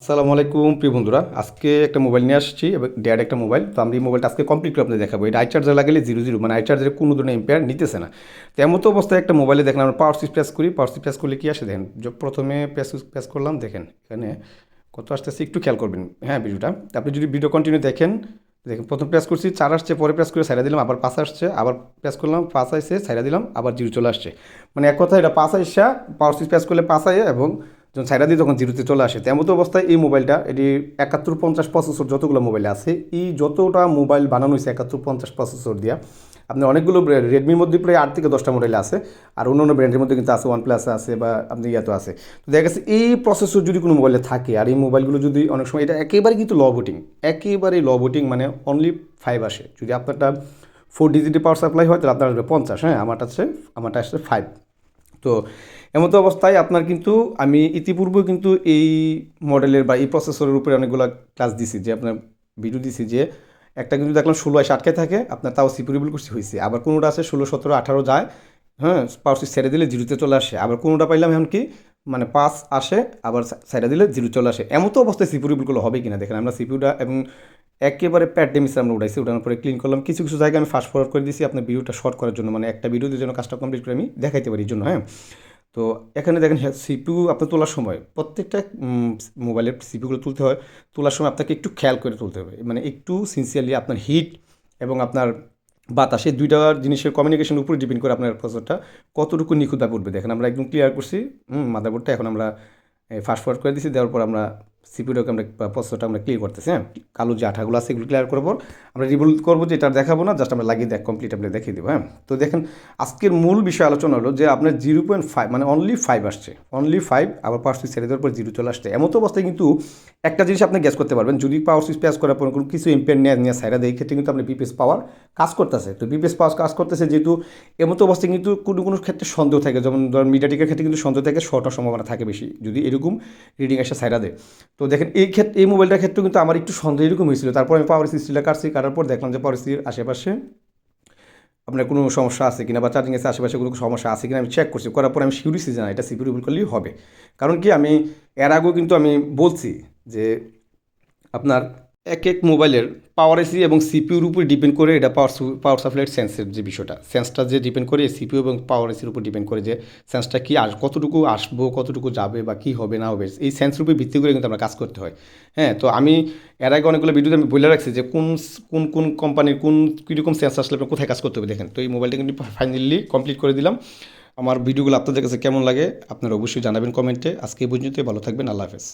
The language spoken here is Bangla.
আসসালামু আলাইকুম প্রিয় বন্ধুরা, আজকে একটা মোবাইল নিয়ে আসছি এবং ড্যাড একটা মোবাইল। তো আমি এই মোবাইলটা আজকে কমপ্লিট করে আপনাদের দেখাবো। এটা আই চার্জার লাগালে 0 মানে আই চার্জারে কোনো ধরনের এম্পেয়ার নিতেছে না। তো এমন তো অবস্থায় একটা মোবাইলে দেখেন আমরা পাওয়ার সুইচ প্রেস করি, পাওয়ার সুইচ প্রেস করলে কি আসে দেখেন। প্রথমে প্রেস করলাম, দেখেন এখানে কত আসতেছে একটু খেয়াল করবেন। হ্যাঁ, ভিডিওটা আপনি যদি ভিডিও কন্টিনিউ দেখেন, দেখেন প্রথম প্রেস করছি 4 আসছে, পরে প্রেস করে সাইডা দিলাম, আবার 5 আসছে, আবার প্রেস করলাম 5 আসছে, সাইডা দিলাম, আবার 0 চলে আসছে। মানে এক কথা এটা 5 আইসা পাওয়ার সুইচ প্রেস করলে 5 আয় এবং যখন সাইডা দিই তখন 0-তে চলে আসে। তেমন তো অবস্থায় এই মোবাইলটা এটি 7150 প্রসেসর যতগুলো মোবাইল আছে, এই যতটা মোবাইল বানানো হয়েছে 7150 প্রসেসর দিয়া, আপনার অনেকগুলো রেডমির মধ্যে প্রায় 8 থেকে 10টা মডেল আছে, আর অন্য ব্র্যান্ডের মধ্যে কিন্তু আছে, ওয়ান প্লাস আছে বা আপনি ইয়াতো আছে। তো দেখা গেছে এই প্রসেসর যদি কোনো মোবাইলে থাকে আর এই মোবাইলগুলো যদি অনেক সময় এটা একেবারে কিন্তু ল বুটিং, একেবারে ল বুটিং, মানে অনলি 5 আসে। যদি আপনারটা 4 ডিজিটের পাওয়ার সাপ্লাই হয় তাহলে আপনার আসবে 50, হ্যাঁ আমারটা আসছে 5। তো এমতো অবস্থায় আপনার কিন্তু আমি ইতিপূর্বে কিন্তু এই মডেলের বা এই প্রসেসরের উপরে অনেকগুলো ক্লাস দিছি, যে আপনার ভিডিও দিছি, যে একটা কিন্তু দেখলাম 16 আটকায় থাকে, আপনার তাও সিপিউরেবল করছি হয়েছে। আবার কোনোটা আছে 16, 17, 18 যায়, হ্যাঁ, পাওয়ার সুইচ ছেড়ে দিলে 0-তে চলে আসে। আবার কোনোটা পাইলাম এখন কি, মানে 5 আসে, আবার ছেড়ে দিলে 0 চলে আসে। এমতো অবস্থায় সিপিউরেবলগুলো হবে কিনা দেখেন। আমরা সিপিউটা এবং একেবারে প্যাড ডেমিসে আমরা উঠাইছি, ওঠানোর পরে ক্লিন করলাম। কিছু কিছু জায়গায় আমি ফাস্ট ফরওয়ার্ড করে দিয়েছি আপনার ভিডিওটা শর্ট করার জন্য, মানে একটা ভিডিওতে যেন কাজটা কমপ্লিট করে আমি দেখাইতে পারি এই জন্য, হ্যাঁ। তো এখানে দেখেন, হ্যাঁ, সিপিইউ আপনার তোলার সময় প্রত্যেকটা মোবাইলের সিপিইউগুলো তুলতে হয়, তোলার সময় আপনাকে একটু খেয়াল করে তুলতে হবে, মানে একটু সিনসিয়ারলি আপনার হিট এবং আপনার বাতাস, এই দুইটা জিনিসের কমিউনিকেশনের উপরে ডিপেন্ড করে আপনার প্রসেসরটা কতটুকু নিখুঁতভাবে উঠবে। দেখেন আমরা একদম ক্লিয়ার করছি মাদারবোর্ডটা, এখন আমরা ফাস্ট ফরওয়ার্ড করে দিচ্ছি, দেওয়ার পর আমরা সিপিইউটাকে আমরা প্রসেসরটা আমরা ক্লিয়ার করতেছি, হ্যাঁ। কালো যে আঠাগুলো আছে এগুলো ক্লিয়ার করবো, আমরা রিভোল্ভ করবো, যে এটা দেখাবো না, জাস্ট আমরা লাগিয়ে কমপ্লিট আমরা দেখিয়ে দেবো, হ্যাঁ। তো দেখেন আজকের মূল বিষয় আলোচনা হলো যে আপনার 0.5 মানে অনলি 5 আসছে, অনলি 5, আবার পাওয়ার সুইচ ছেড়ে দেওয়ার পর 0 চলে আসছে। এমন তো অবস্থায় কিন্তু একটা জিনিস আপনি গ্যাস করতে পারবেন, যদি পাওয়ার সুইচ প্রেস করার পর কোনো কিছু এম্পেয়ার নিয়ে সাইডা দেয়, এই ক্ষেত্রে কিন্তু আপনি বিপিএস পাওয়ার কাজ করতেছে। তো বিপিএস পাওয়ার কাজ করতেছে যেহেতু, এমন তো অবস্থায় কিন্তু কোনো কোনো ক্ষেত্রে সন্দেহ থাকে, যেমন ধর মিডিয়াটেকের ক্ষেত্রে কিন্তু সন্দেহ থাকে, শর্ট হওয়ার সম্ভাবনা থাকে বেশি যদি এরকম রিডিং এসে সাইডা দেয়। তো দেখেন এই মোবাইলটার ক্ষেত্রে কিন্তু আমার একটু সন্দেহ এরকম হয়েছিল। তারপর আমি পাওয়ার সুইচটা কাটার পর দেখলাম যে পাওয়ার সুইচের আশেপাশে আপনার কোনো সমস্যা আছে কিনা বা চার্জিং এসে আশেপাশে কোনো সমস্যা আছে কিনা আমি চেক করছি, করার পর আমি শিওর হয়েছি যে না, এটা সিপিইউ রিবুট করলেই হবে। কারণ কি, আমি এর আগেও কিন্তু আমি বলছি যে আপনার এক এক মোবাইলের পাওয়ার এসি এবং সিপিউর উপর ডিপেন্ড করে এটা পাওয়ার সাপ্লাইয়ের সেন্সের যে বিষয়টা, সেন্সটা যে ডিপেন্ড করে সিপিইউ এবং পাওয়ার এসির উপর ডিপেন্ড করে, যে সেন্সটা কি কতটুকু আসবো, কতটুকু যাবে বা কী হবে না হবে, এই সেন্সের উপর ভিত্তি করে কিন্তু আমরা কাজ করতে হয়, হ্যাঁ। তো আমি এর আগে অনেকগুলো ভিডিওতে আমি বলে রাখছি যে কোন কোন কোন কোম্পানির কোন কীরকম সেন্স আসলে আপনার কোথায় কাজ করতে হবে। দেখেন, তো এই মোবাইলটা কিন্তু ফাইনালি কমপ্লিট করে দিলাম। আমার ভিডিওগুলো আপনাদের কাছে কেমন লাগে আপনারা অবশ্যই জানাবেন কমেন্টে। আজকে এই পর্যন্তই, ভালো থাকবেন, আল্লাহ হাফেজ।